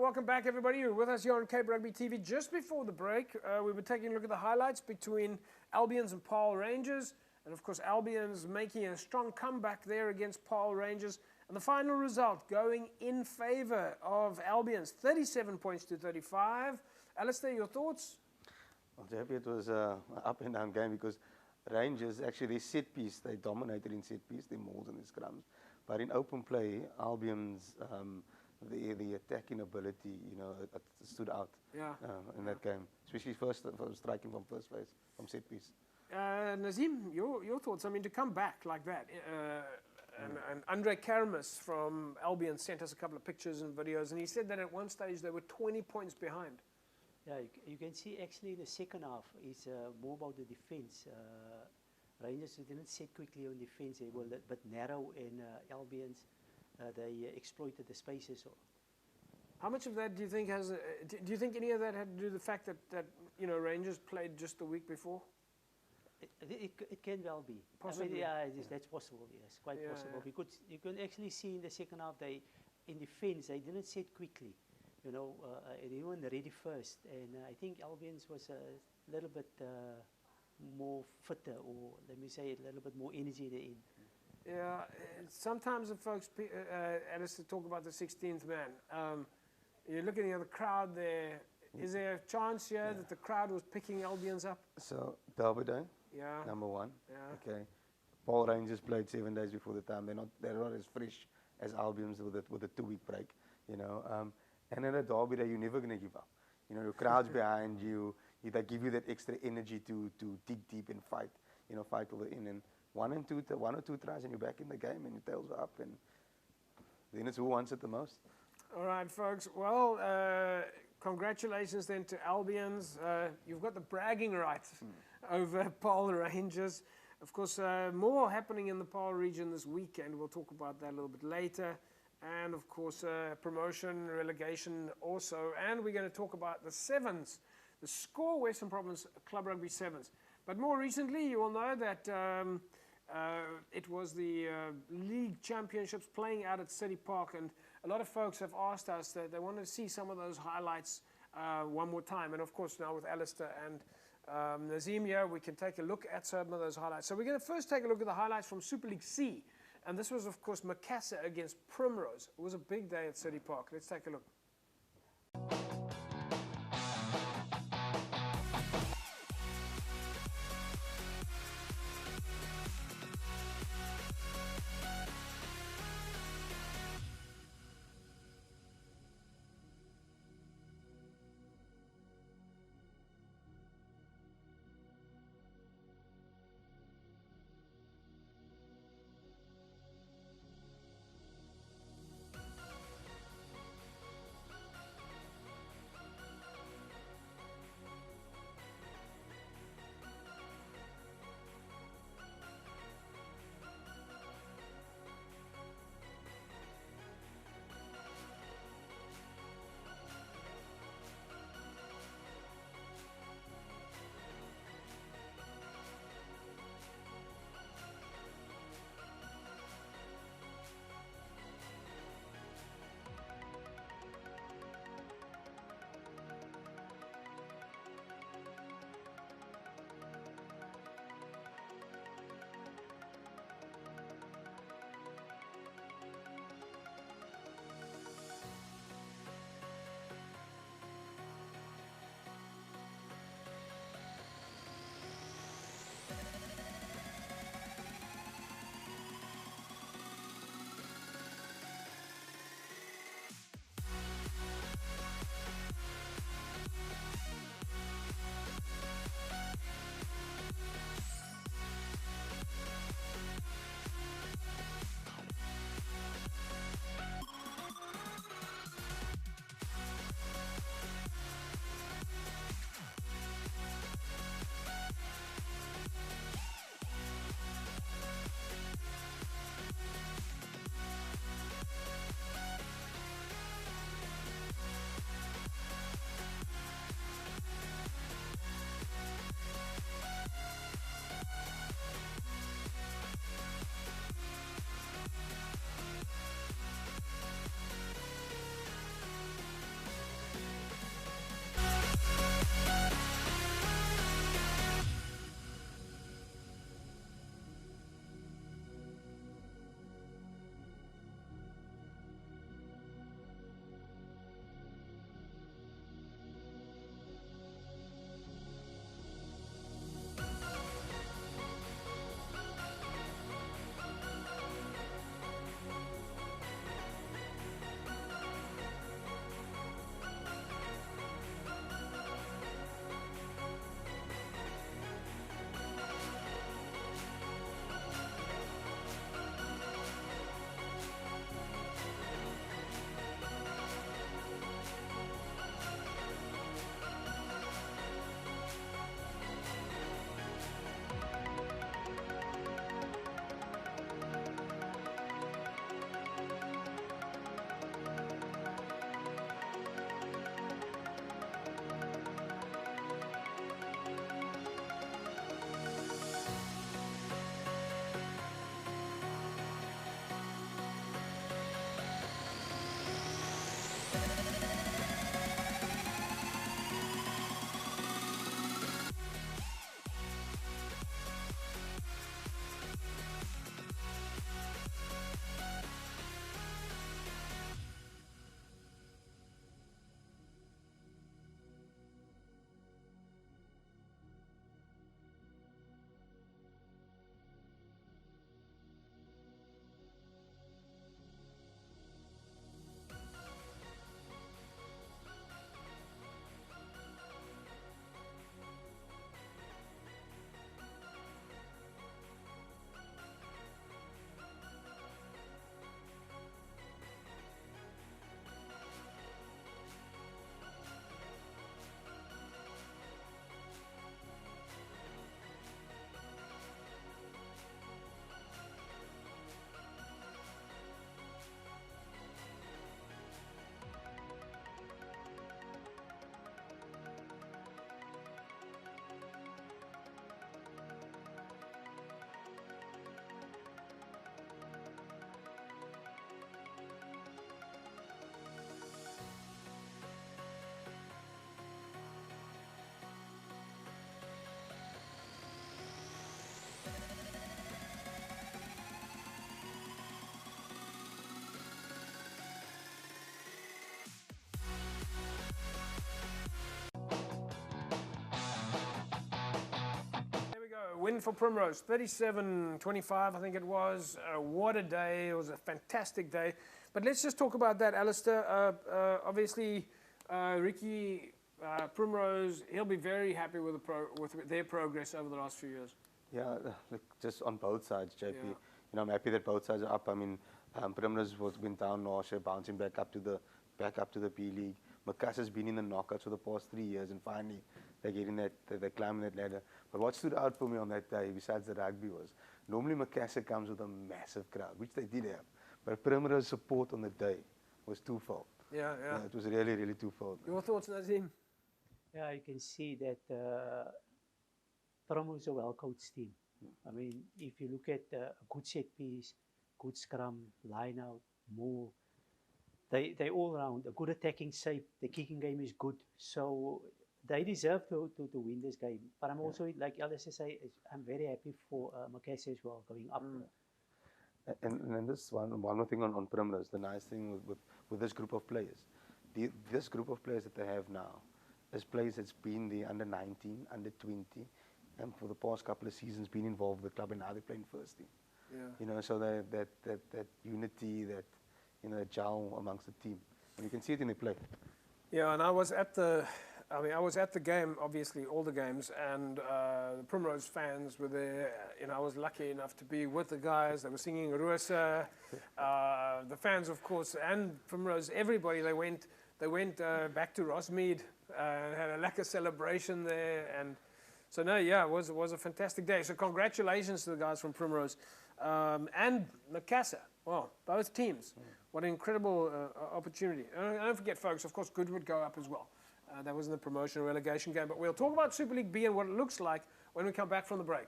welcome back everybody. You're with us here on Cape Rugby TV. Just before the break, we were taking a look at the highlights between Albions and Paarl Rangers. And of course, Albion's making a strong comeback there against Paarl Rangers. And the final result going in favour of Albion's, 37 points to 35. Alistair, your thoughts? Well, JP, it was an up and down game because Rangers, actually their set piece, they dominated in set piece, their mauls and their scrums. But in open play, Albion's the attacking ability, it stood out in that game, especially first striking from first place, from set piece. Nazim, your thoughts? I mean, to come back like that, and Andre Karamis from Albion sent us a couple of pictures and videos, and he said that at one stage they were 20 points behind. Yeah, you can see actually in the second half is more about the defence. Rangers didn't set quickly on defence, they were a bit narrow, and Albions, they exploited the spaces. How much of that do you think has? Do you think any of that had to do with the fact that Rangers played just the week before? It can well be. Possibly. I mean, that's possible. Yes, quite possible. Because you can actually see in the second half, in defence they didn't set quickly. They weren't ready first, and I think Albion's was a little bit more fitter, or let me say a little bit more energy in. Yeah, sometimes the folks, Alistair, talk about the 16th man. You're looking at the crowd there. Is there a chance here that the crowd was picking Albion's up? So, Derby Day, number one. Yeah. Okay. Paarl Rangers played 7 days before the time. They're not as fresh as Albion's with a 2-week break, And in a Derby Day, you're never going to give up. Your crowd's behind you. They give you that extra energy to dig deep and fight, fight till the end. And one or two tries and you're back in the game and your tails are up, and then it's who wants it the most. All right, folks. Well, congratulations then to Albions. You've got the bragging rights over Paarl Rangers. Of course, more happening in the Paarl region this weekend. We'll talk about that a little bit later. And of course, promotion, relegation also. And we're going to talk about the sevens, the SCORE Western Province Club Rugby Sevens. But more recently, you will know that it was the league championships playing out at City Park, and a lot of folks have asked us that they want to see some of those highlights one more time. And of course, now with Alistair and Nazim here, we can take a look at some of those highlights. So we're going to first take a look at the highlights from Super League C. And this was, of course, Macassar against Primrose. It was a big day at City Park. Let's take a look. for Primrose, 37-25, I think it was. What a day. It was a fantastic day. But let's just talk about that, Alistair. Obviously, Ricky, Primrose, he'll be very happy with, with their progress over the last few years. Yeah, look, just on both sides, JP. Yeah. You know, I'm happy that both sides are up. I mean, Primrose went down last year, bouncing back up to the B League. Macassar's been in the knockouts for the past 3 years, and finally they're getting that, they're climbing that ladder. But what stood out for me on that day, besides the rugby, was normally Macassar comes with a massive crowd, which they did have. But Primrose support on the day was twofold. Yeah. It was really, really twofold. Your thoughts, Nazim? Yeah, you can see that Primrose is a well-coached team. I mean, if you look at a good set piece, good scrum, line-out, move, they all round, a good attacking shape, the kicking game is good. So they deserve to win this game. But I'm also, like Alistair say, I'm very happy for Macassar as well, going up. And this one more thing on Primrose, the nice thing with this group of players, this group of players that they have now, is players that's been the under 19, under 20, and for the past couple of seasons been involved with the club, and now they're playing first team. Yeah. You know, so that unity, that, you know, gel amongst the team, and you can see it in the play. Yeah, and I was at the game, obviously all the games, and the Primrose fans were there. You know, I was lucky enough to be with the guys. They were singing Rusa. The fans, of course, and Primrose, everybody. They went back to Rossmead and had a lekker celebration there. And so no, yeah, it was a fantastic day. So congratulations to the guys from Primrose and Macassar. Well, both teams. What an incredible opportunity. And don't forget, folks, of course, Goodwood go up as well. That was in the promotion and relegation game. But we'll talk about Super League B and what it looks like when we come back from the break.